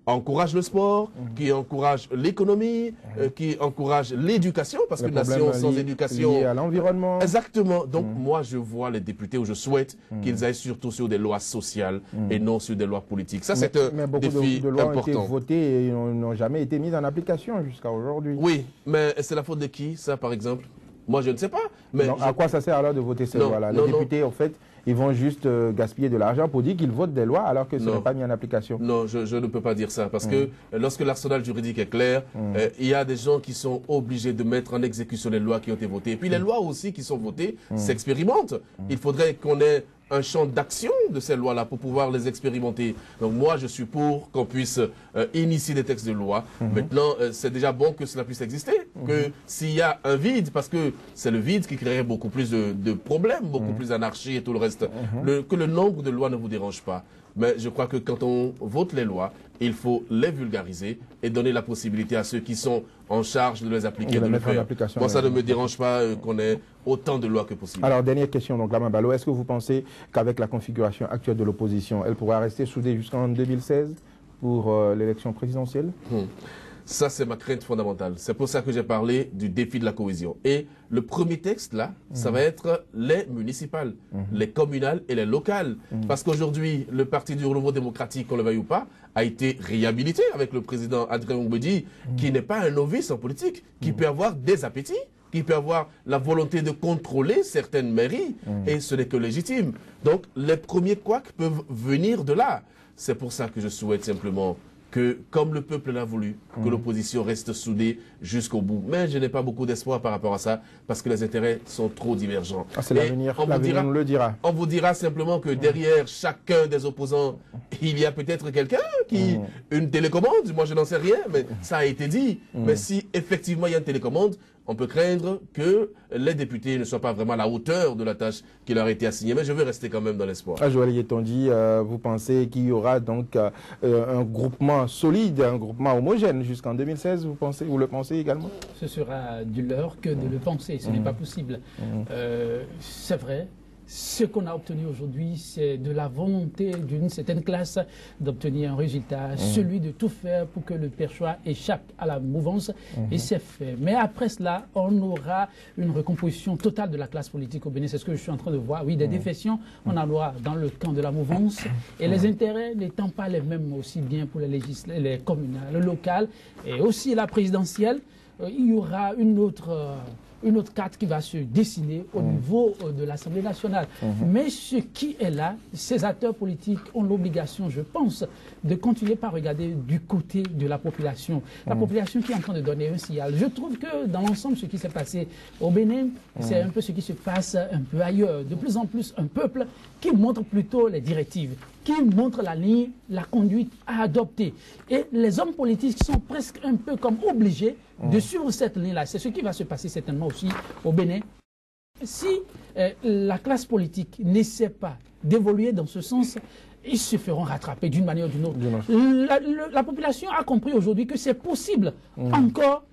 encouragent le sport, qui encouragent l'économie, qui encouragent l'éducation, parce qu'une nation sans éducation... lié à l'environnement. Exactement. Donc moi, je vois les députés où je souhaite qu'ils aillent surtout sur des lois sociales et non sur des lois politiques. Ça, c'est un défi de lois important. ont été votées et n'ont jamais été mises en application jusqu'à aujourd'hui. Oui, mais c'est la faute de qui, ça, par exemple? Moi, je ne sais pas. Mais non, à quoi ça sert alors de voter ces lois-là? Les députés, en fait, ils vont juste gaspiller de l'argent pour dire qu'ils votent des lois alors que ce n'est pas mis en application. Non, je ne peux pas dire ça parce que lorsque l'arsenal juridique est clair, il y a des gens qui sont obligés de mettre en exécution les lois qui ont été votées. Et puis les lois aussi qui sont votées s'expérimentent. Il faudrait qu'on ait un champ d'action de ces lois-là pour pouvoir les expérimenter. Donc moi, je suis pour qu'on puisse initier des textes de loi. Maintenant, c'est déjà bon que cela puisse exister, que s'il y a un vide, parce que c'est le vide qui créerait beaucoup plus de problèmes, beaucoup plus d'anarchie et tout le reste, que le nombre de lois ne vous dérange pas. Mais je crois que quand on vote les lois, il faut les vulgariser et donner la possibilité à ceux qui sont en charge de les appliquer, de le faire. Moi, ça ne me dérange pas qu'on ait autant de lois que possible. Alors, dernière question, donc, Lamine Balo, est-ce que vous pensez qu'avec la configuration actuelle de l'opposition, elle pourra rester soudée jusqu'en 2016 pour l'élection présidentielle? Ça, c'est ma crainte fondamentale. C'est pour ça que j'ai parlé du défi de la cohésion. Et le premier texte, là, ça va être les municipales, les communales et les locales. Parce qu'aujourd'hui, le Parti du Renouveau démocratique, qu'on le veuille ou pas, a été réhabilité avec le président Adrien Mbedi, qui n'est pas un novice en politique, qui peut avoir des appétits, qui peut avoir la volonté de contrôler certaines mairies, et ce n'est que légitime. Donc, les premiers couacs peuvent venir de là. C'est pour ça que je souhaite simplement que, comme le peuple l'a voulu, que l'opposition reste soudée jusqu'au bout. Mais je n'ai pas beaucoup d'espoir par rapport à ça, parce que les intérêts sont trop divergents. Ah, c'est l'avenir, l'avenir nous le dira. On vous dira simplement que derrière chacun des opposants, il y a peut-être quelqu'un qui... Une télécommande, moi je n'en sais rien, mais ça a été dit. Mais si effectivement il y a une télécommande, on peut craindre que les députés ne soient pas vraiment à la hauteur de la tâche qui leur a été assignée. Mais je veux rester quand même dans l'espoir. Joël Yetondi, vous pensez qu'il y aura donc un groupement solide, un groupement homogène jusqu'en 2016, vous le pensez également? Ce sera du leurre que de le penser, ce n'est pas possible. C'est vrai, Ce qu'on a obtenu aujourd'hui, c'est de la volonté d'une certaine classe d'obtenir un résultat, celui de tout faire pour que le perchoir échappe à la mouvance, et c'est fait. Mais après cela, on aura une recomposition totale de la classe politique au Bénin. C'est ce que je suis en train de voir. Oui, des défections, on en aura dans le camp de la mouvance, et les intérêts n'étant pas les mêmes aussi bien pour les communales, le local, et aussi la présidentielle, il y aura une autre carte qui va se dessiner au niveau de l'Assemblée nationale. Mais ce qui est là, ces acteurs politiques ont l'obligation, je pense, de continuer par regarder du côté de la population. La population qui est en train de donner un signal. Je trouve que dans l'ensemble, ce qui s'est passé au Bénin, c'est un peu ce qui se passe un peu ailleurs. De plus en plus, un peuple qui montre plutôt les directives, qui montre la ligne, la conduite à adopter. Et les hommes politiques sont presque un peu comme obligés de suivre cette ligne-là. C'est ce qui va se passer certainement aussi au Bénin. Si la classe politique n'essaie pas d'évoluer dans ce sens, ils se feront rattraper d'une manière ou d'une autre. La population a compris aujourd'hui que c'est possible encore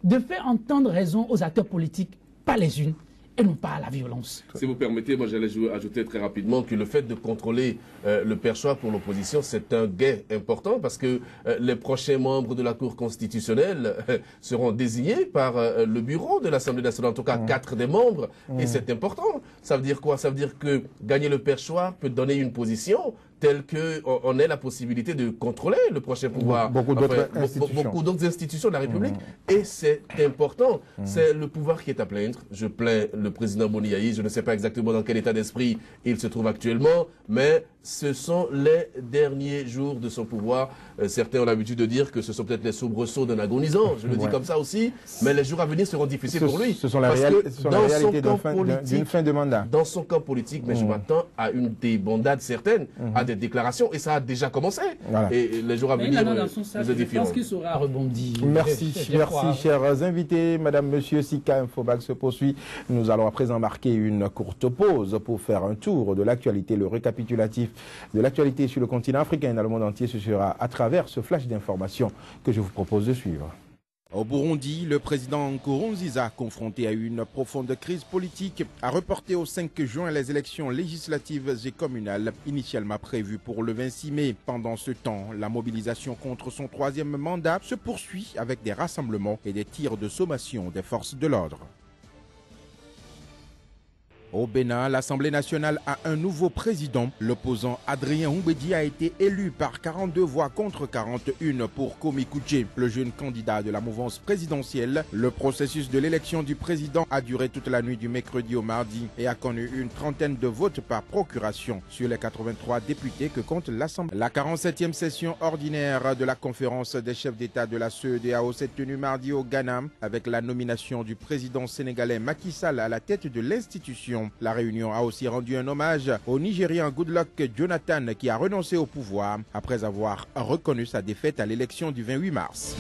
de faire entendre raison aux acteurs politiques, pas les unes, et non pas à la violence. Si vous permettez, moi j'allais ajouter très rapidement que le fait de contrôler le perchoir pour l'opposition, c'est un gain important parce que les prochains membres de la Cour constitutionnelle seront désignés par le bureau de l'Assemblée nationale, en tout cas 4 des membres, et c'est important. Ça veut dire quoi? Ça veut dire que gagner le perchoir peut donner une position telle qu'on ait la possibilité de contrôler le prochain pouvoir. Beaucoup d'autres institutions de la République. Et c'est important. C'est le pouvoir qui est à plaindre. Je plains le président Boniaï. Je ne sais pas exactement dans quel état d'esprit il se trouve actuellement, mais ce sont les derniers jours de son pouvoir. Certains ont l'habitude de dire que ce sont peut-être les soubresauts d'un agonisant. Je le dis comme ça aussi. Mais les jours à venir seront difficiles pour lui. Ce sont la réalité d'une fin de mandat. Dans son camp politique, mais je m'attends à une débandade certaine, à des déclarations, et ça a déjà commencé. Voilà. Et les jours à venir, je pense qu'il saura rebondir. Merci, chers invités. Madame, Monsieur, Sika Infobag se poursuit. Nous allons à présent marquer une courte pause pour faire un tour de l'actualité, le récapitulatif de l'actualité sur le continent africain et dans le monde entier. Ce sera à travers ce flash d'informations que je vous propose de suivre. Au Burundi, le président Nkurunziza, confronté à une profonde crise politique, a reporté au 5 juin les élections législatives et communales, initialement prévues pour le 26 mai. Pendant ce temps, la mobilisation contre son 3e mandat se poursuit avec des rassemblements et des tirs de sommation des forces de l'ordre. Au Bénin, l'Assemblée nationale a un nouveau président. L'opposant Adrien Oumbédi a été élu par 42 voix contre 41 pour Komi Kouché, le jeune candidat de la mouvance présidentielle. Le processus de l'élection du président a duré toute la nuit du mercredi au mardi et a connu une trentaine de votes par procuration sur les 83 députés que compte l'Assemblée. La 47e session ordinaire de la conférence des chefs d'État de la CEDEAO s'est tenue mardi au Ghana avec la nomination du président sénégalais Macky Sall à la tête de l'institution. La réunion a aussi rendu un hommage au Nigérian Goodluck Jonathan qui a renoncé au pouvoir après avoir reconnu sa défaite à l'élection du 28 mars.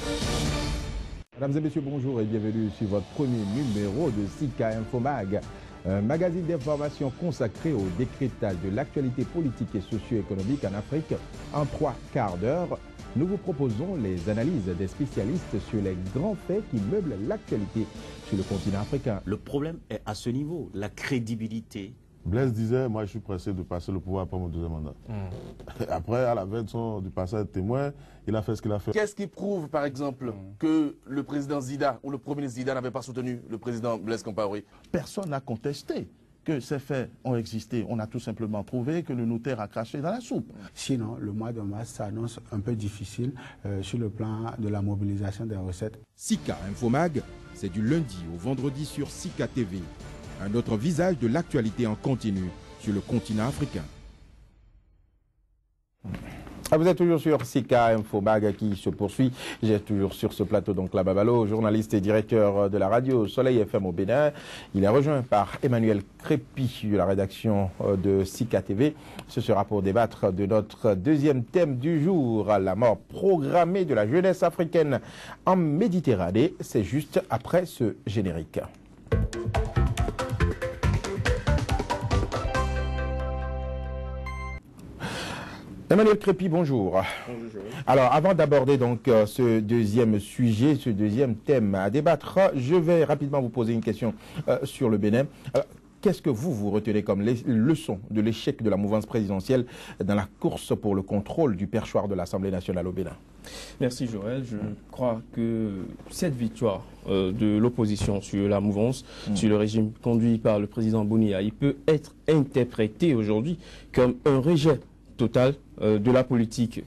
Mesdames et messieurs, bonjour et bienvenue sur votre premier numéro de Sika Infomag, un magazine d'information consacré au décryptage de l'actualité politique et socio-économique en Afrique en 3 quarts d'heure. Nous vous proposons les analyses des spécialistes sur les grands faits qui meublent l'actualité sur le continent africain. Le problème est à ce niveau, la crédibilité. Blaise disait, moi je suis pressé de passer le pouvoir après mon 2e mandat. Après, à la veille du passage témoin, il a fait ce qu'il a fait. Qu'est-ce qui prouve, par exemple, que le président Zida ou le premier ministre Zida n'avait pas soutenu le président Blaise Compaoré? Personne n'a contesté que ces faits ont existé. On a tout simplement prouvé que le notaire a craché dans la soupe. Sinon, le mois de mars s'annonce un peu difficile sur le plan de la mobilisation des recettes. Sika Infomag, c'est du lundi au vendredi sur Sika TV. Un autre visage de l'actualité en continu sur le continent africain. Vous êtes toujours sur Sika Infomag qui se poursuit. J'ai toujours sur ce plateau donc la Babalo, journaliste et directeur de la radio Soleil FM au Bénin. Il est rejoint par Emmanuel Crépi de la rédaction de Sika TV. Ce sera pour débattre de notre deuxième thème du jour, la mort programmée de la jeunesse africaine en Méditerranée. C'est juste après ce générique. Emmanuel Crépi, bonjour. Bonjour. Alors, avant d'aborder donc ce deuxième sujet, ce deuxième thème à débattre, je vais rapidement vous poser une question sur le Bénin. Qu'est-ce que vous retenez comme leçon de l'échec de la mouvance présidentielle dans la course pour le contrôle du perchoir de l'Assemblée nationale au Bénin? Merci Joël. Je crois que cette victoire de l'opposition sur la mouvance, sur le régime conduit par le président Boni Yayi, peut être interprétée aujourd'hui comme un rejet total de la politique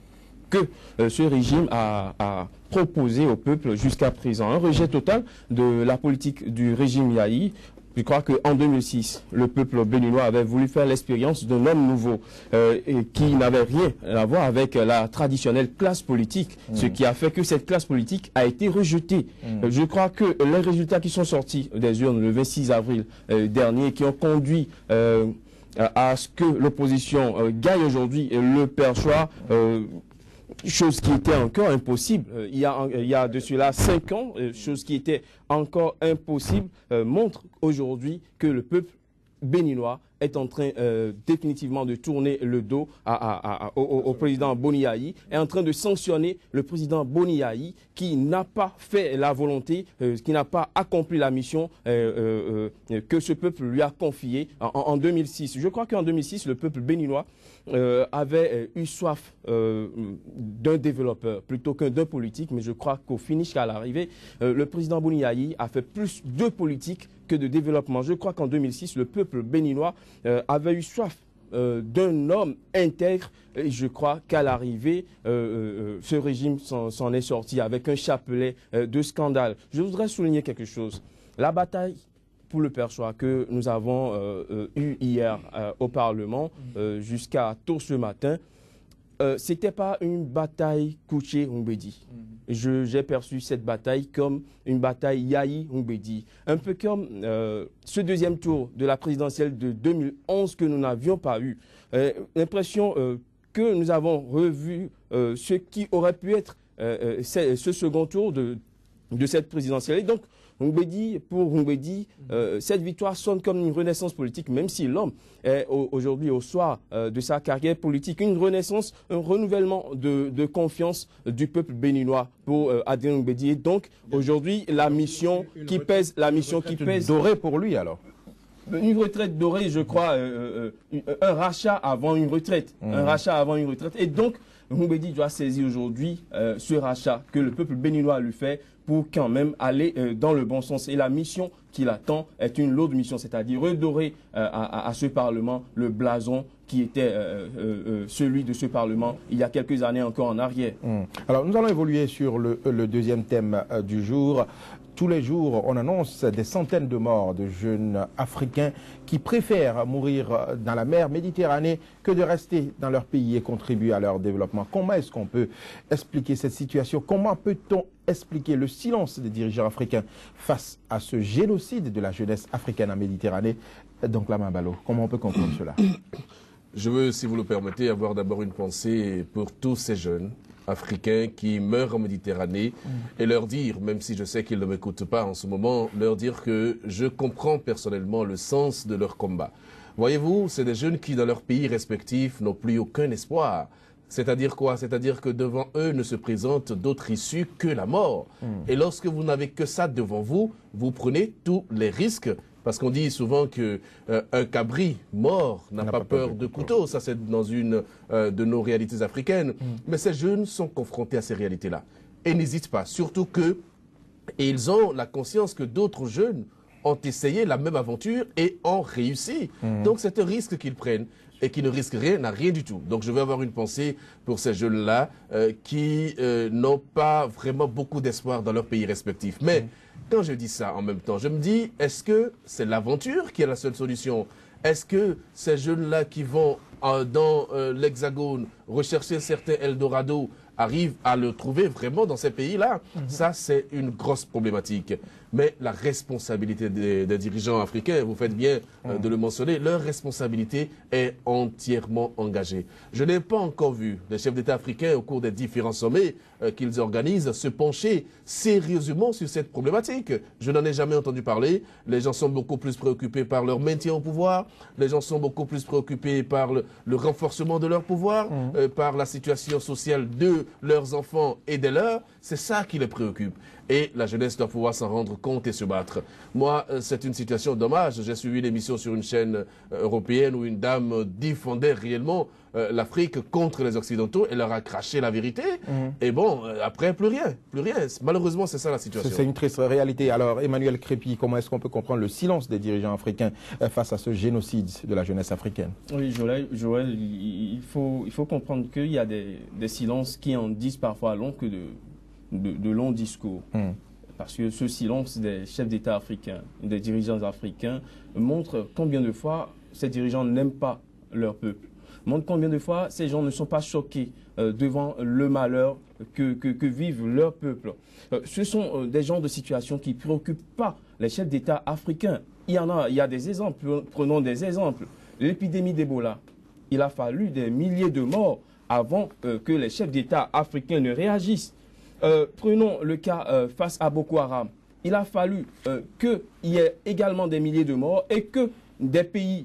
que ce régime a proposé au peuple jusqu'à présent. Un rejet total de la politique du régime Yayi. Je crois qu'en 2006, le peuple béninois avait voulu faire l'expérience d'un homme nouveau et qui n'avait rien à voir avec la traditionnelle classe politique, ce qui a fait que cette classe politique a été rejetée. Je crois que les résultats qui sont sortis des urnes le 26 avril dernier, qui ont conduit à ce que l'opposition gagne aujourd'hui le perchoir, chose qui était encore impossible il y a de cela 5 ans, chose qui était encore impossible, montre aujourd'hui que le peuple béninois est en train définitivement de tourner le dos au président Boni Yayi, est en train de sanctionner le président Boni Yayi qui n'a pas fait la volonté, qui n'a pas accompli la mission que ce peuple lui a confiée en 2006. Je crois qu'en 2006, le peuple béninois avait eu soif d'un développeur plutôt qu'un d'un politique, mais je crois qu'au finish, qu'à l'arrivée, le président Boni Yayi a fait plus de politique que de développement. Je crois qu'en 2006, le peuple béninois avait eu soif d'un homme intègre et je crois qu'à l'arrivée, ce régime s'en est sorti avec un chapelet de scandale. Je voudrais souligner quelque chose. La bataille pour le perchoir que nous avons eu hier au Parlement jusqu'à tôt ce matin, c'était pas une bataille Kouché-Oumbédi. J'ai perçu cette bataille comme une bataille Yayi-Oumbédi. Un peu comme ce deuxième tour de la présidentielle de 2011 que nous n'avions pas eu. L'impression que nous avons revu ce qui aurait pu être ce second tour de cette présidentielle. Et donc, pour Oumbédi, cette victoire sonne comme une renaissance politique, même si l'homme est aujourd'hui au soir de sa carrière politique. Une renaissance, un renouvellement de confiance du peuple béninois pour Adrien Oumbédi. Et donc, aujourd'hui, la mission qui pèse... dorée pour lui, alors? Une retraite dorée, je crois, un rachat avant une retraite. Un rachat avant une retraite. Et donc, Oumbédi doit saisir aujourd'hui ce rachat que le peuple béninois lui fait pour quand même aller dans le bon sens. Et la mission qui l'attend est une lourde mission, c'est-à-dire redorer à ce Parlement le blason qui était celui de ce Parlement il y a quelques années encore en arrière. Alors, nous allons évoluer sur le deuxième thème du jour. Tous les jours, on annonce des centaines de morts de jeunes Africains qui préfèrent mourir dans la mer Méditerranée que de rester dans leur pays et contribuer à leur développement. Comment est-ce qu'on peut expliquer cette situation? Comment peut-on expliquer le silence des dirigeants africains face à ce génocide de la jeunesse africaine en Méditerranée? Donc, Lamin Balo, comment on peut comprendre cela? Je veux, si vous le permettez, avoir d'abord une pensée pour tous ces jeunes Africains qui meurent en Méditerranée et leur dire, même si je sais qu'ils ne m'écoutent pas en ce moment, leur dire que je comprends personnellement le sens de leur combat. Voyez-vous, c'est des jeunes qui, dans leur pays respectifs, n'ont plus aucun espoir. C'est-à-dire quoi? C'est-à-dire que devant eux ne se présente d'autre issue que la mort. Et lorsque vous n'avez que ça devant vous, vous prenez tous les risques. Parce qu'on dit souvent qu'un cabri mort n'a pas peur de couteau. Ça, c'est dans une de nos réalités africaines. Mais ces jeunes sont confrontés à ces réalités-là. Et n'hésitent pas. Surtout ils ont la conscience que d'autres jeunes ont essayé la même aventure et ont réussi. Donc, c'est un risque qu'ils prennent et qui ne risquent rien, n'a rien du tout. Donc, je veux avoir une pensée pour ces jeunes-là qui n'ont pas vraiment beaucoup d'espoir dans leur pays respectif. Mais quand je dis ça en même temps, je me dis, est-ce que c'est l'aventure qui est la seule solution? Est-ce que ces jeunes-là qui vont dans l'Hexagone rechercher certains Eldorado arrivent à le trouver vraiment dans ces pays-là? Ça, c'est une grosse problématique. Mais la responsabilité des dirigeants africains, vous faites bien de le mentionner, leur responsabilité est entièrement engagée. Je n'ai pas encore vu les chefs d'État africains au cours des différents sommets qu'ils organisent se pencher sérieusement sur cette problématique. Je n'en ai jamais entendu parler. Les gens sont beaucoup plus préoccupés par leur maintien au pouvoir. Les gens sont beaucoup plus préoccupés par le renforcement de leur pouvoir, par la situation sociale de leurs enfants et des leurs, C'est ça qui les préoccupe. Et la jeunesse doit pouvoir s'en rendre compte et se battre. Moi, c'est une situation dommage. J'ai suivi l'émission sur une chaîne européenne où une dame défendait réellement l'Afrique contre les Occidentaux et leur a craché la vérité. Et bon, après, plus rien. Malheureusement, c'est ça la situation. C'est une triste réalité. Alors, Emmanuel Crépy, comment est-ce qu'on peut comprendre le silence des dirigeants africains face à ce génocide de la jeunesse africaine? Oui, Joël, il faut comprendre qu'il y a des silences qui en disent parfois long que de longs discours. Parce que ce silence des chefs d'État africains, des dirigeants africains, montre combien de fois ces dirigeants n'aiment pas leur peuple. Montre combien de fois ces gens ne sont pas choqués devant le malheur que vivent leur peuple. Ce sont des genres de situations qui ne préoccupent pas les chefs d'État africains. Il y a des exemples, prenons des exemples. L'épidémie d'Ebola, il a fallu des milliers de morts avant que les chefs d'État africains ne réagissent. Prenons le cas face à Boko Haram. Il a fallu qu'il y ait également des milliers de morts et que des pays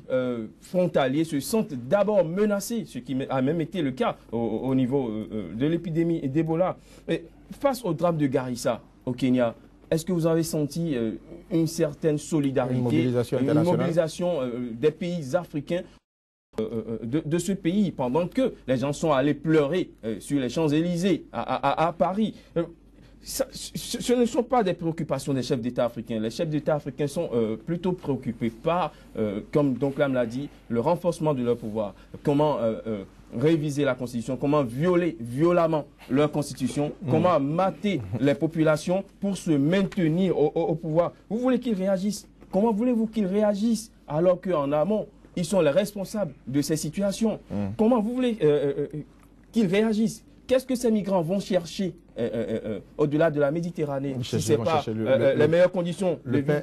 frontaliers se sentent d'abord menacés, ce qui a même été le cas au niveau de l'épidémie d'Ebola. Face au drame de Garissa, au Kenya, est-ce que vous avez senti une certaine solidarité, une mobilisation des pays africains de ce pays, pendant que les gens sont allés pleurer sur les Champs-Élysées à Paris? Ce ne sont pas des préoccupations des chefs d'État africains. Les chefs d'État africains sont plutôt préoccupés par, comme Donklam l'a dit, le renforcement de leur pouvoir. Comment réviser la Constitution, comment violer violemment leur Constitution, comment mater les populations pour se maintenir au pouvoir. Vous voulez qu'ils réagissent? Comment voulez-vous qu'ils réagissent alors qu'en amont, ils sont les responsables de ces situations? Comment vous voulez qu'ils réagissent? Qu'est-ce que ces migrants vont chercher au-delà de la Méditerranée, si ce n'est pas les meilleures conditions de vie,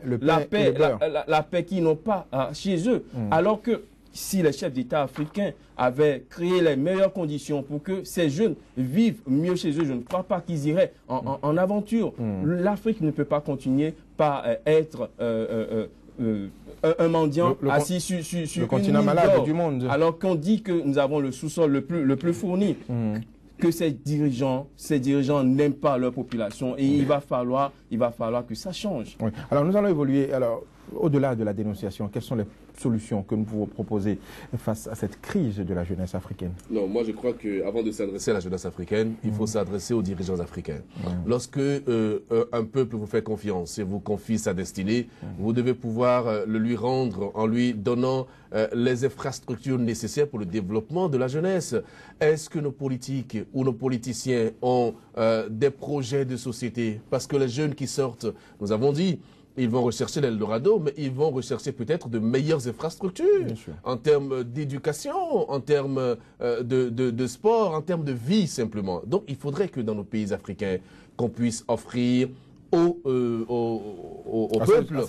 la paix qu'ils n'ont pas chez eux? Alors que si les chefs d'État africains avaient créé les meilleures conditions pour que ces jeunes vivent mieux chez eux, je ne crois pas qu'ils iraient en aventure. L'Afrique ne peut pas continuer par être un mendiant assis sur le continent malade du monde, alors qu'on dit que nous avons le sous-sol le plus fourni. Que ces dirigeants n'aiment pas leur population et il va falloir que ça change. Oui. Alors nous allons évoluer. Alors au-delà de la dénonciation, quelles sont les solutions que nous pouvons proposer face à cette crise de la jeunesse africaine? Non, moi je crois qu'avant de s'adresser à la jeunesse africaine, il faut s'adresser aux dirigeants africains. Lorsque un peuple vous fait confiance et vous confie sa destinée, vous devez pouvoir le lui rendre en lui donnant les infrastructures nécessaires pour le développement de la jeunesse. Est-ce que nos politiques ou nos politiciens ont des projets de société? Parce que les jeunes qui sortent, nous avons dit, ils vont rechercher l'Eldorado, mais ils vont rechercher peut-être de meilleures infrastructures en termes d'éducation, en termes de sport, en termes de vie simplement. Donc il faudrait que dans nos pays africains, qu'on puisse offrir au peuple, à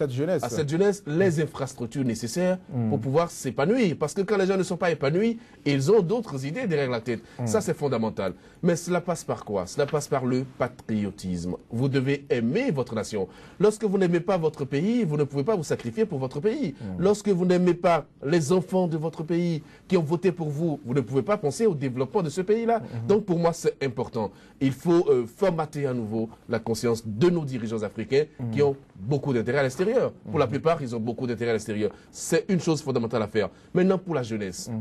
cette jeunesse, les infrastructures nécessaires pour pouvoir s'épanouir. Parce que quand les gens ne sont pas épanouis, ils ont d'autres idées derrière la tête. Ça, c'est fondamental. Mais cela passe par quoi? Cela passe par le patriotisme. Vous devez aimer votre nation. Lorsque vous n'aimez pas votre pays, vous ne pouvez pas vous sacrifier pour votre pays. Lorsque vous n'aimez pas les enfants de votre pays qui ont voté pour vous, vous ne pouvez pas penser au développement de ce pays-là. Donc, pour moi, c'est important. Il faut formater à nouveau la conscience de nos dirigeants africains qui ont beaucoup d'intérêt à l'extérieur. Pour la plupart, ils ont beaucoup d'intérêt à l'extérieur. C'est une chose fondamentale à faire. Maintenant, pour la jeunesse,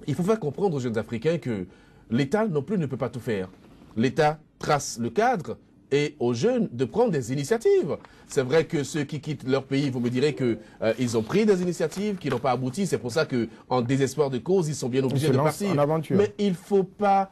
il faut faire comprendre aux jeunes Africains que l'État non plus ne peut pas tout faire. L'État trace le cadre et aux jeunes de prendre des initiatives. C'est vrai que ceux qui quittent leur pays, vous me direz qu'ils ont pris des initiatives qui n'ont pas abouti. C'est pour ça qu'en désespoir de cause, ils sont bien obligés de partir. Mais il ne faut pas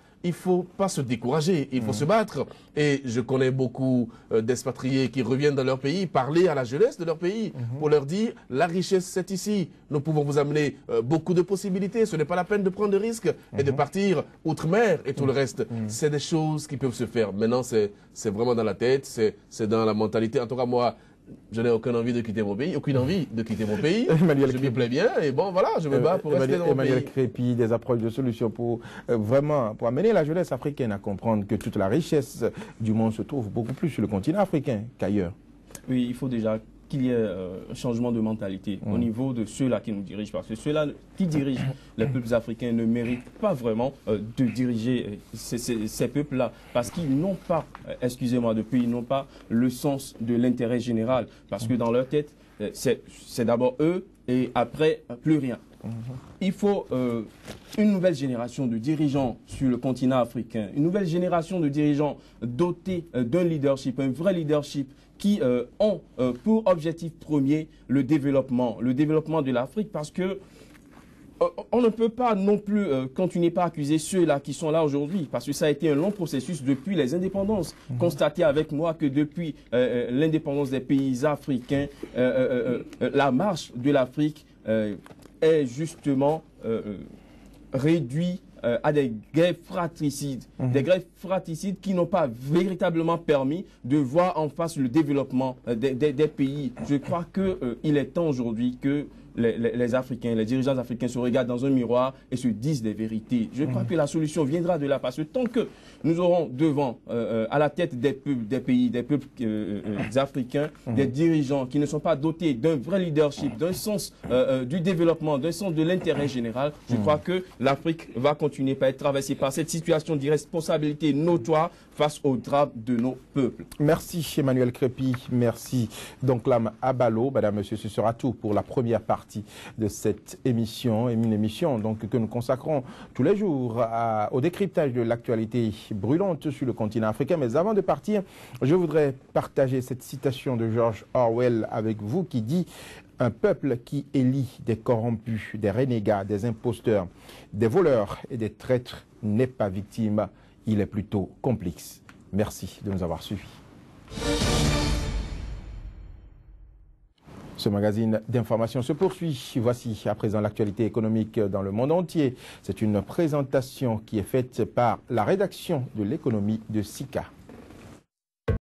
se décourager, il faut se battre. Et je connais beaucoup d'expatriés qui reviennent dans leur pays, parler à la jeunesse de leur pays pour leur dire la richesse c'est ici. Nous pouvons vous amener beaucoup de possibilités. Ce n'est pas la peine de prendre de risques et de partir outre-mer et tout le reste. C'est des choses qui peuvent se faire. Maintenant, c'est vraiment dans la tête, c'est dans la mentalité. En tout cas, moi, je n'ai aucune envie de quitter mon pays, je m'y plais bien et bon voilà, je me bats pour rester dans mon pays. Emmanuel Crépy, des approches de solutions pour pour amener la jeunesse africaine à comprendre que toute la richesse du monde se trouve beaucoup plus sur le continent africain qu'ailleurs. Oui, il faut déjà qu'il y ait un changement de mentalité au niveau de ceux-là qui nous dirigent, parce que ceux-là qui dirigent les peuples africains ne méritent pas vraiment de diriger ces peuples-là, parce qu'ils n'ont pas, excusez-moi de peu, ils n'ont pas le sens de l'intérêt général, parce que dans leur tête, c'est d'abord eux et après plus rien. Il faut une nouvelle génération de dirigeants sur le continent africain, une nouvelle génération de dirigeants dotés d'un leadership, un vrai leadership, qui ont pour objectif premier le développement de l'Afrique, parce que on ne peut pas non plus continuer par accuser ceux-là qui sont là aujourd'hui, parce que ça a été un long processus depuis les indépendances. Constatez avec moi que depuis l'indépendance des pays africains, la marche de l'Afrique est justement réduite à des guerres fratricides, des guerres fratricides qui n'ont pas véritablement permis de voir en face le développement des pays. Je crois qu'il est temps aujourd'hui que les Africains, les dirigeants africains se regardent dans un miroir et se disent des vérités. Je crois que la solution viendra de là, parce que tant que nous aurons devant, à la tête des pays, des peuples africains, des dirigeants qui ne sont pas dotés d'un vrai leadership, d'un sens du développement, d'un sens de l'intérêt général, je crois que l'Afrique va continuer par être traversée par cette situation d'irresponsabilité notoire face au drame de nos peuples. Merci Emmanuel Crépy, merci. Donc Lam Abalo, madame, monsieur, ce sera tout pour la première partie de cette émission, une émission donc que nous consacrons tous les jours au décryptage de l'actualité brûlante sur le continent africain. Mais avant de partir, je voudrais partager cette citation de George Orwell avec vous qui dit: un peuple qui élit des corrompus, des renégats, des imposteurs, des voleurs et des traîtres n'est pas victime, il est plutôt complice. Merci de nous avoir suivis. Ce magazine d'information se poursuit. Voici à présent l'actualité économique dans le monde entier. C'est une présentation qui est faite par la rédaction de l'économie de SICA.